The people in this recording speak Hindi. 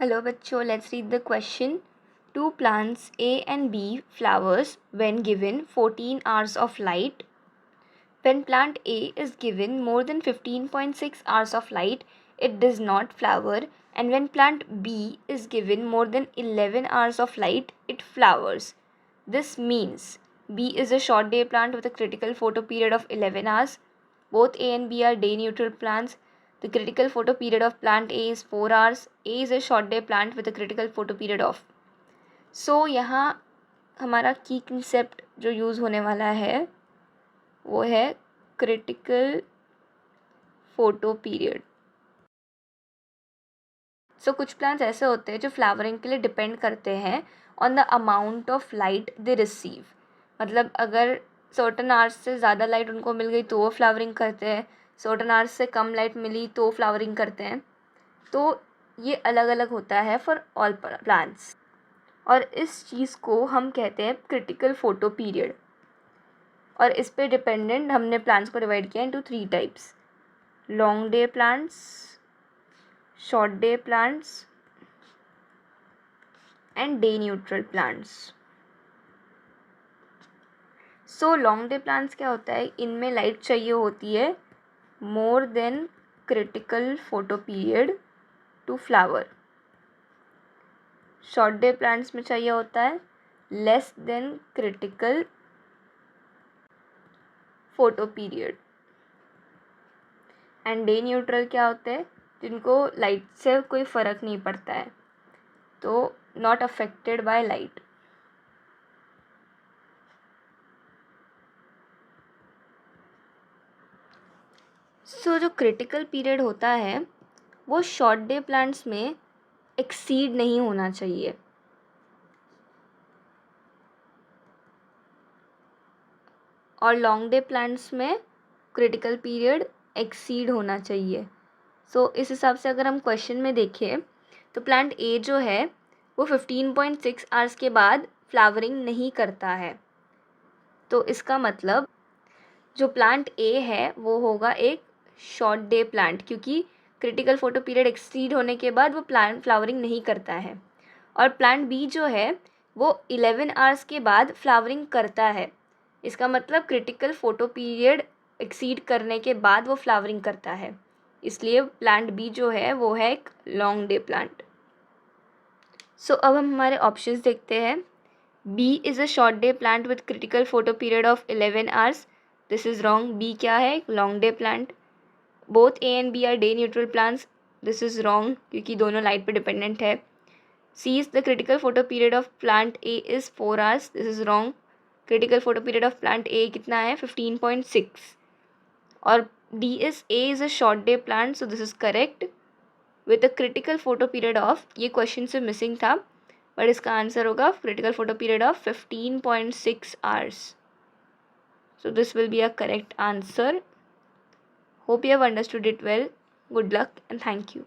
Hello बच्चों, let's read the question. Two plants A and B flowers when given 14 hours of light. When plant A is given more than 15.6 hours of light, it does not flower, and when plant B is given more than 11 hours of light, it flowers. This means B is a short day plant with a critical photoperiod of 11 hours. Both A and B are day neutral plants. The critical photoperiod of plant A is 4 hours. A is a short day plant with a critical photoperiod of. So यहाँ हमारा की कंसेप्ट जो यूज़ होने वाला है वो है क्रिटिकल फोटो पीरियड. सो कुछ प्लांट्स ऐसे होते हैं जो फ्लावरिंग के लिए डिपेंड करते हैं on the amount of light they receive. मतलब अगर सर्टन आवर्स से ज़्यादा लाइट उनको मिल गई तो वो फ्लावरिंग करते हैं, सर्टन आवर्स से कम लाइट मिली तो फ्लावरिंग करते हैं. तो ये अलग अलग होता है फॉर ऑल प्लांट्स, और इस चीज़ को हम कहते हैं क्रिटिकल फोटो पीरियड. और इस पे डिपेंडेंट हमने प्लांट्स को डिवाइड किया into 3 types: long day plants, short day plants and day neutral plants. So long day plants क्या होता है, इनमें लाइट चाहिए होती है more than critical photoperiod to flower. Short day plants में चाहिए होता है less than critical photoperiod. And day neutral क्या होते हैं, जिनको लाइट से कोई फ़र्क नहीं पड़ता है, तो नॉट अफेक्टेड बाय लाइट. सो जो क्रिटिकल पीरियड होता है वो शॉर्ट डे प्लांट्स में एक्सीड नहीं होना चाहिए, और लॉन्ग डे प्लांट्स में क्रिटिकल पीरियड एक्सीड होना चाहिए. सो इस हिसाब से अगर हम क्वेश्चन में देखें तो प्लांट ए जो है वो 15.6 आवर्स के बाद फ्लावरिंग नहीं करता है. तो इसका मतलब जो प्लांट ए है वो होगा एक शॉर्ट डे प्लांट, क्योंकि क्रिटिकल फोटो पीरियड एक्सीड होने के बाद वो प्लांट फ्लावरिंग नहीं करता है. और प्लांट बी जो है वो 11 आवर्स के बाद फ्लावरिंग करता है. इसका मतलब क्रिटिकल फोटो पीरियड एक्सीड करने के बाद वो फ्लावरिंग करता है, इसलिए प्लांट बी जो है वो है एक लॉन्ग डे प्लांट. सो अब हम हमारे ऑप्शंस देखते हैं. B is a short day plant with critical photoperiod of 11 hours. This is wrong. B क्या है, एक long day plant. Both A and B are day neutral plants. This is wrong क्योंकि दोनों लाइट पे डिपेंडेंट है. C is the critical photoperiod of plant A is 4 hours. This is wrong. Critical photoperiod of plant A कितना है, 15.6. और D is A is a short day plant, so this is correct with a critical photoperiod of, ये क्वेश्चन से मिसिंग था बट इसका आंसर होगा critical photoperiod of 15.6 hours. So this will be a correct answer. Hope you have understood it well. Good luck and thank you.